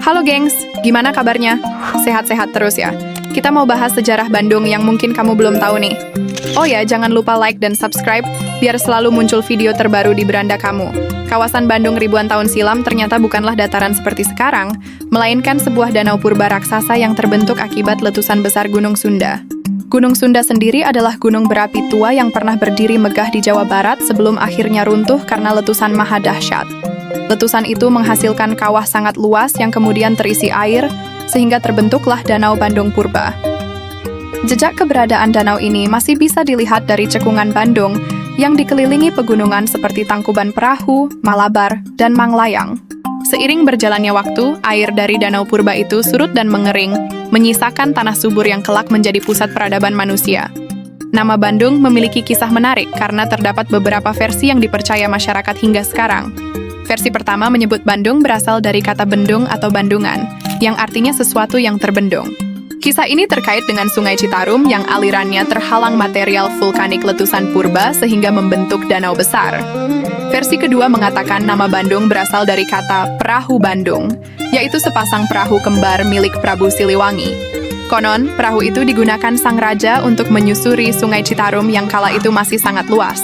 Halo gengs, gimana kabarnya? Sehat-sehat terus ya. Kita mau bahas sejarah Bandung yang mungkin kamu belum tahu nih. Oh ya, jangan lupa like dan subscribe biar selalu muncul video terbaru di beranda kamu. Kawasan Bandung ribuan tahun silam ternyata bukanlah dataran seperti sekarang, melainkan sebuah danau purba raksasa yang terbentuk akibat letusan besar Gunung Sunda. Gunung Sunda sendiri adalah gunung berapi tua yang pernah berdiri megah di Jawa Barat sebelum akhirnya runtuh karena letusan maha dahsyat. Letusan itu menghasilkan kawah sangat luas yang kemudian terisi air, sehingga terbentuklah Danau Bandung Purba. Jejak keberadaan danau ini masih bisa dilihat dari cekungan Bandung yang dikelilingi pegunungan seperti Tangkuban Perahu, Malabar, dan Manglayang. Seiring berjalannya waktu, air dari Danau Purba itu surut dan mengering, menyisakan tanah subur yang kelak menjadi pusat peradaban manusia. Nama Bandung memiliki kisah menarik karena terdapat beberapa versi yang dipercaya masyarakat hingga sekarang. Versi pertama menyebut Bandung berasal dari kata bendung atau bandungan, yang artinya sesuatu yang terbendung. Kisah ini terkait dengan Sungai Citarum yang alirannya terhalang material vulkanik letusan purba sehingga membentuk danau besar. Versi kedua mengatakan nama Bandung berasal dari kata perahu Bandung, yaitu sepasang perahu kembar milik Prabu Siliwangi. Konon, perahu itu digunakan sang raja untuk menyusuri Sungai Citarum yang kala itu masih sangat luas.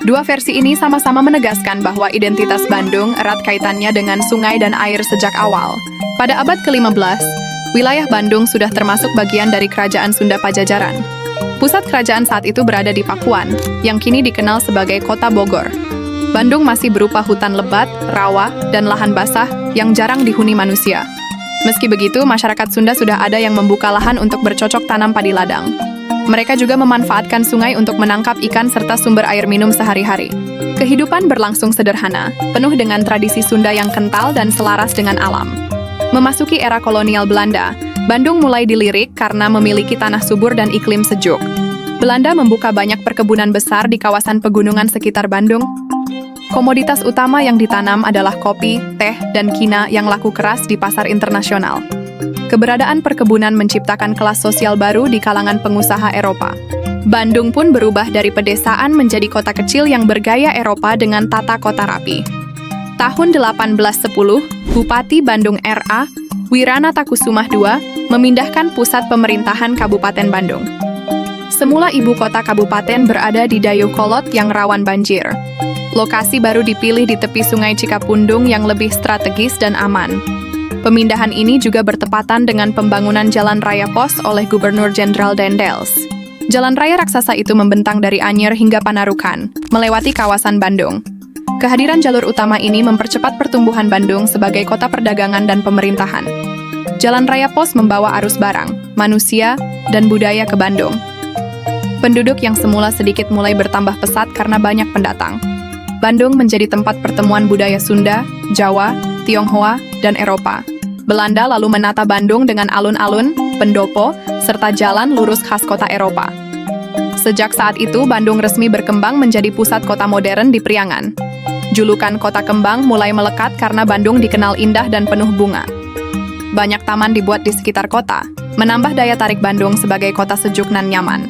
Dua versi ini sama-sama menegaskan bahwa identitas Bandung erat kaitannya dengan sungai dan air sejak awal. Pada abad ke-15, wilayah Bandung sudah termasuk bagian dari Kerajaan Sunda Pajajaran. Pusat kerajaan saat itu berada di Pakuan, yang kini dikenal sebagai Kota Bogor. Bandung masih berupa hutan lebat, rawa, dan lahan basah yang jarang dihuni manusia. Meski begitu, masyarakat Sunda sudah ada yang membuka lahan untuk bercocok tanam padi ladang. Mereka juga memanfaatkan sungai untuk menangkap ikan serta sumber air minum sehari-hari. Kehidupan berlangsung sederhana, penuh dengan tradisi Sunda yang kental dan selaras dengan alam. Memasuki era kolonial Belanda, Bandung mulai dilirik karena memiliki tanah subur dan iklim sejuk. Belanda membuka banyak perkebunan besar di kawasan pegunungan sekitar Bandung. Komoditas utama yang ditanam adalah kopi, teh, dan kina yang laku keras di pasar internasional. Keberadaan perkebunan menciptakan kelas sosial baru di kalangan pengusaha Eropa. Bandung pun berubah dari pedesaan menjadi kota kecil yang bergaya Eropa dengan tata kota rapi. Tahun 1810, Bupati Bandung R.A. Wiranata-Kusumah II memindahkan pusat pemerintahan Kabupaten Bandung. Semula ibu kota kabupaten berada di Dayakolot yang rawan banjir. Lokasi baru dipilih di tepi Sungai Cikapundung yang lebih strategis dan aman. Pemindahan ini juga bertepatan dengan pembangunan Jalan Raya Pos oleh Gubernur Jenderal Dendels. Jalan raya raksasa itu membentang dari Anyer hingga Panarukan, melewati kawasan Bandung. Kehadiran jalur utama ini mempercepat pertumbuhan Bandung sebagai kota perdagangan dan pemerintahan. Jalan Raya Pos membawa arus barang, manusia, dan budaya ke Bandung. Penduduk yang semula sedikit mulai bertambah pesat karena banyak pendatang. Bandung menjadi tempat pertemuan budaya Sunda, Jawa, Tionghoa, dan Eropa. Belanda lalu menata Bandung dengan alun-alun, pendopo, serta jalan lurus khas kota Eropa. Sejak saat itu, Bandung resmi berkembang menjadi pusat kota modern di Priangan. Julukan Kota Kembang mulai melekat karena Bandung dikenal indah dan penuh bunga. Banyak taman dibuat di sekitar kota, menambah daya tarik Bandung sebagai kota sejuk dan nyaman.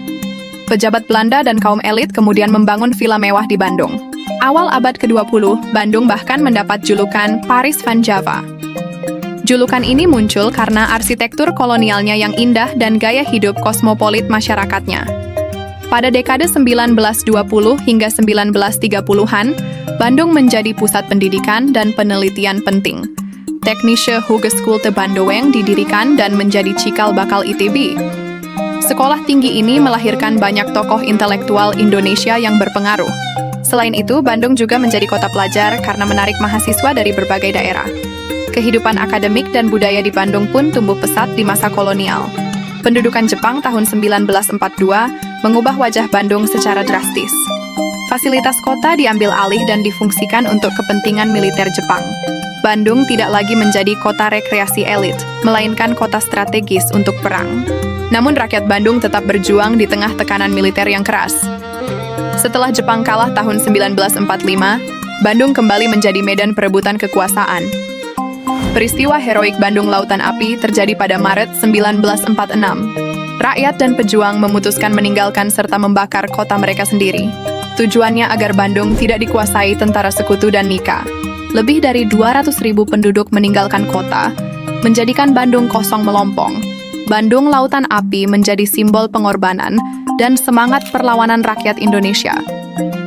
Pejabat Belanda dan kaum elit kemudian membangun villa mewah di Bandung. Awal abad ke-20, Bandung bahkan mendapat julukan Paris van Java. Julukan ini muncul karena arsitektur kolonialnya yang indah dan gaya hidup kosmopolit masyarakatnya. Pada dekade 1920 hingga 1930-an, Bandung menjadi pusat pendidikan dan penelitian penting. Technische Hogeschool te Bandung didirikan dan menjadi cikal bakal ITB. Sekolah tinggi ini melahirkan banyak tokoh intelektual Indonesia yang berpengaruh. Selain itu, Bandung juga menjadi kota pelajar karena menarik mahasiswa dari berbagai daerah. Kehidupan akademik dan budaya di Bandung pun tumbuh pesat di masa kolonial. Pendudukan Jepang tahun 1942 mengubah wajah Bandung secara drastis. Fasilitas kota diambil alih dan difungsikan untuk kepentingan militer Jepang. Bandung tidak lagi menjadi kota rekreasi elit, melainkan kota strategis untuk perang. Namun rakyat Bandung tetap berjuang di tengah tekanan militer yang keras. Setelah Jepang kalah tahun 1945, Bandung kembali menjadi medan perebutan kekuasaan. Peristiwa heroik Bandung Lautan Api terjadi pada Maret 1946. Rakyat dan pejuang memutuskan meninggalkan serta membakar kota mereka sendiri. Tujuannya agar Bandung tidak dikuasai tentara sekutu dan Nika. Lebih dari 200.000 penduduk meninggalkan kota, menjadikan Bandung kosong melompong. Bandung Lautan Api menjadi simbol pengorbanan dan semangat perlawanan rakyat Indonesia.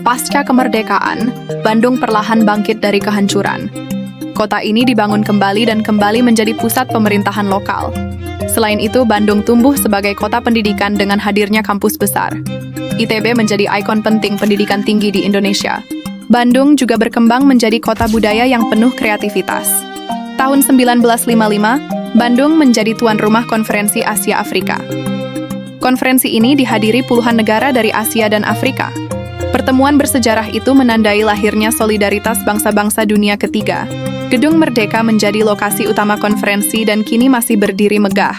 Pasca kemerdekaan, Bandung perlahan bangkit dari kehancuran. Kota ini dibangun kembali dan kembali menjadi pusat pemerintahan lokal. Selain itu, Bandung tumbuh sebagai kota pendidikan dengan hadirnya kampus besar. ITB menjadi ikon penting pendidikan tinggi di Indonesia. Bandung juga berkembang menjadi kota budaya yang penuh kreativitas. Tahun 1955, Bandung menjadi tuan rumah Konferensi Asia Afrika. Konferensi ini dihadiri puluhan negara dari Asia dan Afrika. Pertemuan bersejarah itu menandai lahirnya solidaritas bangsa-bangsa dunia ketiga. Gedung Merdeka menjadi lokasi utama konferensi dan kini masih berdiri megah.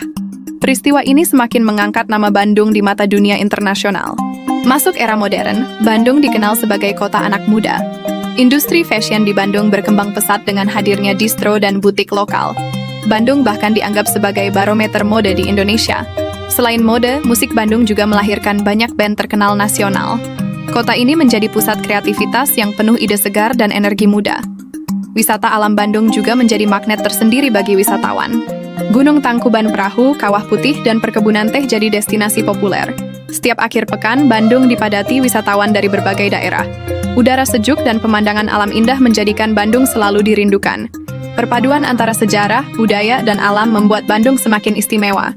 Peristiwa ini semakin mengangkat nama Bandung di mata dunia internasional. Masuk era modern, Bandung dikenal sebagai kota anak muda. Industri fashion di Bandung berkembang pesat dengan hadirnya distro dan butik lokal. Bandung bahkan dianggap sebagai barometer mode di Indonesia. Selain mode, musik Bandung juga melahirkan banyak band terkenal nasional. Kota ini menjadi pusat kreativitas yang penuh ide segar dan energi muda. Wisata alam Bandung juga menjadi magnet tersendiri bagi wisatawan. Gunung Tangkuban Perahu, Kawah Putih, dan perkebunan teh jadi destinasi populer. Setiap akhir pekan, Bandung dipadati wisatawan dari berbagai daerah. Udara sejuk dan pemandangan alam indah menjadikan Bandung selalu dirindukan. Perpaduan antara sejarah, budaya, dan alam membuat Bandung semakin istimewa.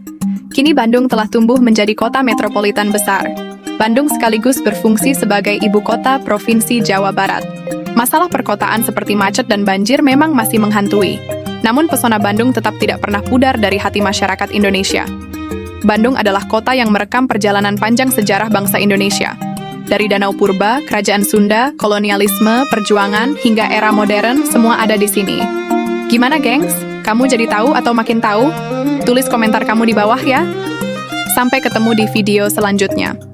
Kini Bandung telah tumbuh menjadi kota metropolitan besar. Bandung sekaligus berfungsi sebagai ibu kota Provinsi Jawa Barat. Masalah perkotaan seperti macet dan banjir memang masih menghantui. Namun pesona Bandung tetap tidak pernah pudar dari hati masyarakat Indonesia. Bandung adalah kota yang merekam perjalanan panjang sejarah bangsa Indonesia. Dari Danau Purba, Kerajaan Sunda, kolonialisme, perjuangan, hingga era modern, semua ada di sini. Gimana, gengs? Kamu jadi tahu atau makin tahu? Tulis komentar kamu di bawah ya. Sampai ketemu di video selanjutnya.